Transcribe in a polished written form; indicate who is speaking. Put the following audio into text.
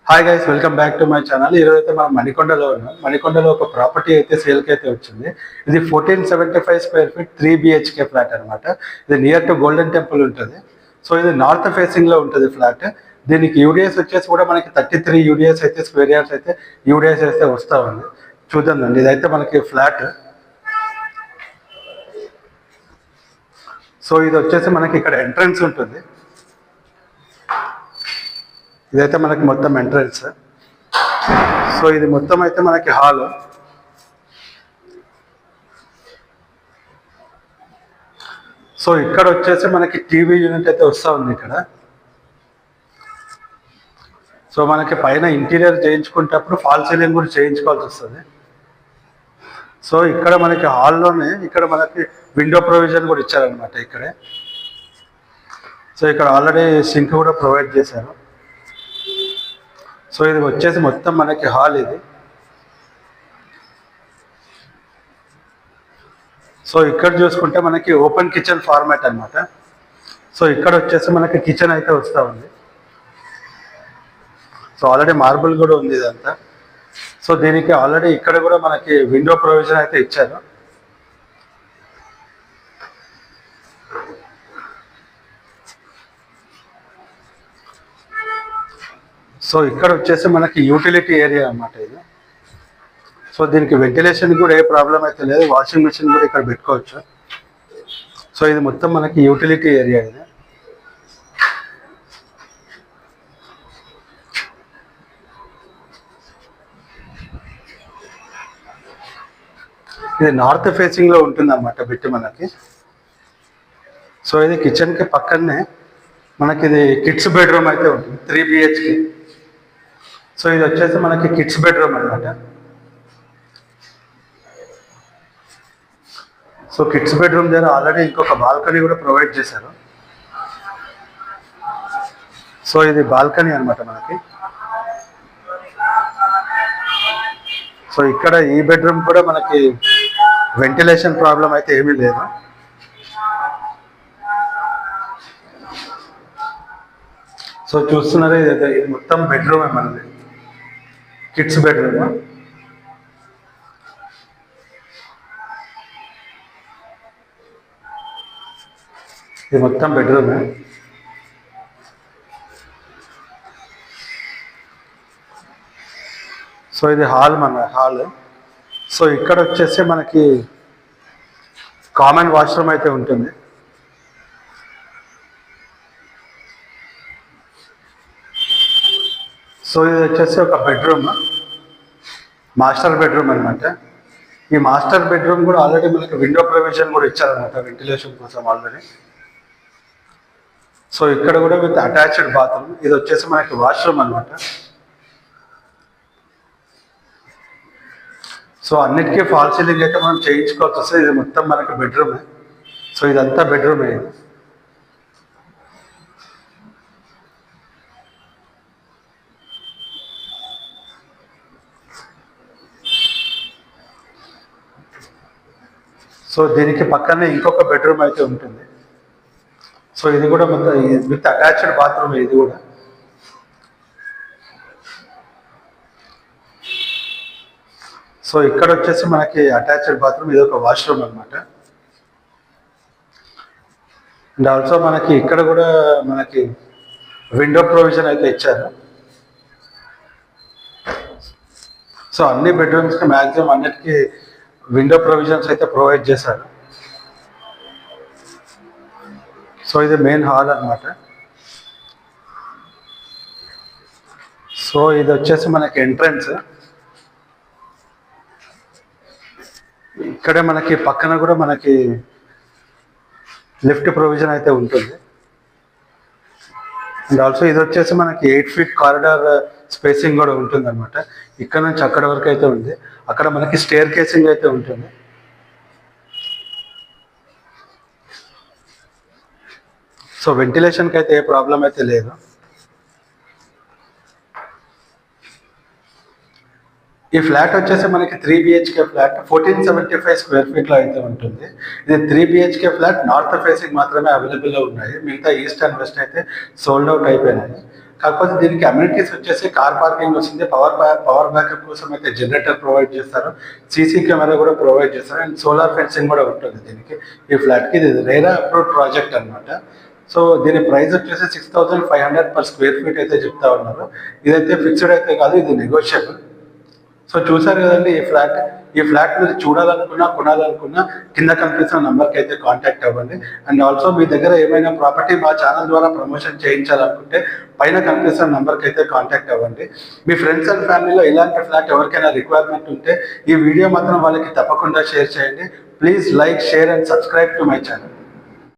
Speaker 1: Hi guys, welcome back to my channel. ఈరోజు అయితే మనం మణికొండలో ఉన్నాం. మణికొండలో ఒక ప్రాపర్టీ అయితే సేల్కి అయితే వచ్చింది. ఇది 1475 స్క్వేర్ ఫీట్ 3 BHK ఫ్లాట్ అనమాట. ఇది నియర్ టు గోల్డెన్ టెంపుల్ ఉంటుంది. సో ఇది నార్త్ ఫేసింగ్లో ఉంటుంది ఫ్లాట్. దీనికి యూడిఎస్ వచ్చేసి కూడా మనకి 33 యూడిఎస్ అయితే స్క్వేర్ యార్డ్స్ అయితే యూడిఎస్ అయితే వస్తూ ఉంది. చూద్దామండి, ఇదైతే మనకి ఫ్లాట్. సో ఇది వచ్చేసి మనకి ఇక్కడ ఎంట్రన్స్ ఉంటుంది. ఇదైతే మనకి మొత్తం ఎంట్రన్స్. సో ఇది మొత్తం అయితే మనకి హాల్. సో ఇక్కడ వచ్చేసి మనకి టీవీ యూనిట్ అయితే వస్తూ ఉంది ఇక్కడ. సో మనకి పైన ఇంటీరియర్ చేయించుకునేటప్పుడు ఫాల్ సీలింగ్ కూడా చేయించుకోవాల్సి వస్తుంది. సో ఇక్కడ మనకి హాల్లోనే ఇక్కడ మనకి విండో ప్రొవిజన్ కూడా ఇచ్చారనమాట ఇక్కడే. సో ఇక్కడ ఆల్రెడీ సింక్ కూడా ప్రొవైడ్ చేశారు. సో ఇది వచ్చేసి మొత్తం మనకి హాల్ ఇది. సో ఇక్కడ చూసుకుంటే మనకి ఓపెన్ కిచెన్ ఫార్మాట్ అనమాట. సో ఇక్కడ వచ్చేసి మనకి కిచెన్ అయితే వస్తూ ఉంది. సో ఆల్రెడీ మార్బుల్ కూడా ఉంది ఇదంతా. సో దీనికి ఆల్రెడీ ఇక్కడ కూడా మనకి విండో ప్రొవిజన్ అయితే ఇచ్చారు. సో ఇక్కడ వచ్చేసి మనకి యూటిలిటీ ఏరియా అన్నమాట ఇది. సో దీనికి వెంటిలేషన్ కూడా ఏ ప్రాబ్లం అయితే లేదు. వాషింగ్ మెషిన్ కూడా ఇక్కడ పెట్టుకోవచ్చు. సో ఇది మొత్తం మనకి యూటిలిటీ ఏరియా ఇది. ఇది నార్త్ ఫేసింగ్లో ఉంటుంది అన్నమాట బిట్ మనకి. సో ఇది కిచెన్కి పక్కనే మనకి ఇది కిడ్స్ బెడ్రూమ్ అయితే ఉంటుంది 3 BHK. సో ఇది వచ్చేసి మనకి కిడ్స్ బెడ్రూమ్ అనమాట. సో కిడ్స్ బెడ్రూమ్ దగ్గర ఆల్రెడీ ఇంకొక బాల్కనీ కూడా ప్రొవైడ్ చేశారు. సో ఇది బాల్కనీ అనమాట మనకి. సో ఇక్కడ ఈ బెడ్రూమ్ కూడా మనకి వెంటిలేషన్ ప్రాబ్లం అయితే ఏమీ లేదు. సో చూస్తున్నారా, ఇది మొత్తం బెడ్రూమే మనది, కిడ్స్ బెడ్రూమ్. ఇది మొత్తం బెడ్రూమే. సో ఇది హాల్ హాల్. సో ఇక్కడ వచ్చేసి మనకి కామన్ వాష్రూమ్ అయితే ఉంటుంది. సో ఇది వచ్చేసి ఒక బెడ్రూమ్, మాస్టర్ బెడ్రూమ్ అనమాట. ఈ మాస్టర్ బెడ్రూమ్ కూడా ఆల్రెడీ మనకి విండో ప్రొవిజన్ కూడా ఇచ్చారనమాట వెంటిలేషన్ కోసం ఆల్రెడీ. సో ఇక్కడ కూడా విత్ అటాచ్డ్ బాత్రూమ్. ఇది వచ్చేసి మనకి వాష్రూమ్ అనమాట. సో అన్నిటికీ ఫాల్ సీలింగ్ అయితే మనం చేయించుకోవాల్సి వస్తుంది. ఇది మొత్తం మనకి బెడ్రూమే. సో ఇదంతా బెడ్రూమే ఇది. సో దీనికి పక్కనే ఇంకొక బెడ్రూమ్ అయితే ఉంటుంది. సో ఇది కూడా మొత్తం విత్ అటాచ్డ్ బాత్రూమ్ ఇది కూడా. సో ఇక్కడ వచ్చేసి మనకి అటాచ్డ్ బాత్రూమ్, ఇది ఒక వాష్రూమ్ అనమాట. అండ్ ఆల్సో మనకి ఇక్కడ కూడా మనకి విండో ప్రొవిజన్ అయితే ఇచ్చారు. సో అన్ని బెడ్రూమ్స్కి మ్యాక్సిమం అన్నిటికీ విండో ప్రొవిజన్స్ అయితే ప్రొవైడ్ చేశారు. సో ఇది మెయిన్ హాల్ అనమాట. సో ఇది వచ్చేసి మనకి ఎంట్రన్స్. ఇక్కడే మనకి పక్కన కూడా మనకి లిఫ్ట్ ప్రొవిజన్ అయితే ఉంటుంది. అండ్ ఆల్సో ఇది వచ్చేసి మనకి 8 feet కారిడార్ స్పేసింగ్ కూడా ఉంటుంది అనమాట. ఇక్కడ నుంచి అక్కడ వరకు అయితే ఉంది. అక్కడ మనకి స్టేర్ కేసింగ్ అయితే ఉంటుంది. సో వెంటిలేషన్కి అయితే ఏ ప్రాబ్లం అయితే లేదు. ఈ ఫ్లాట్ వచ్చేసి మనకి 3 BHK ఫ్లాట్ 1475 స్క్వేర్ ఫీట్లో అయితే ఉంటుంది. ఇది 3 BHK ఫ్లాట్ నార్త్ ఫేసింగ్ మాత్రమే అవైలబుల్లో ఉన్నాయి. మిగతా ఈస్ట్ అండ్ వెస్ట్ అయితే సోల్డ్ అవుట్ అయిపోయినాయి. కాకపోతే దీనికి అమ్యూనిటీస్ వచ్చేసి కార్ పార్కింగ్ వస్తుంది, పవర్ బ్యాకప్ కోసం అయితే జనరేటర్ ప్రొవైడ్ చేస్తారు, సీసీ కెమెరా కూడా ప్రొవైడ్ చేస్తారు, అండ్ సోలార్ ఫెన్సింగ్ కూడా ఉంటుంది దీనికి. ఈ ఫ్లాట్కి ఇది రేరా అప్రూవ్డ్ ప్రాజెక్ట్ అనమాట. సో దీని ప్రైస్ వచ్చేసి 6,500 per square feet అయితే చెప్తా ఉన్నారు. ఇదైతే ఫిక్స్డ్ అయితే కాదు, ఇది నెగోషియబుల్. సో చూసారు కదండి ఈ ఫ్లాట్ మీరు చూడాలనుకున్నా కొనాలనుకున్నా కింద కనిపిస్తున్న నెంబర్కి అయితే కాంటాక్ట్ అవ్వండి. అండ్ ఆల్సో మీ దగ్గర ఏమైనా ప్రాపర్టీ మా ఛానల్ ద్వారా ప్రమోషన్ చేయించాలనుకుంటే పైన కనిపిస్తున్న నెంబర్కి అయితే కాంటాక్ట్ అవ్వండి. మీ ఫ్రెండ్స్ అండ్ ఫ్యామిలీలో ఇలాంటి ఫ్లాట్ ఎవరికైనా రిక్వైర్మెంట్ ఉంటే ఈ వీడియో మాత్రం వాళ్ళకి తప్పకుండా షేర్ చేయండి. Please like, share and subscribe to my channel.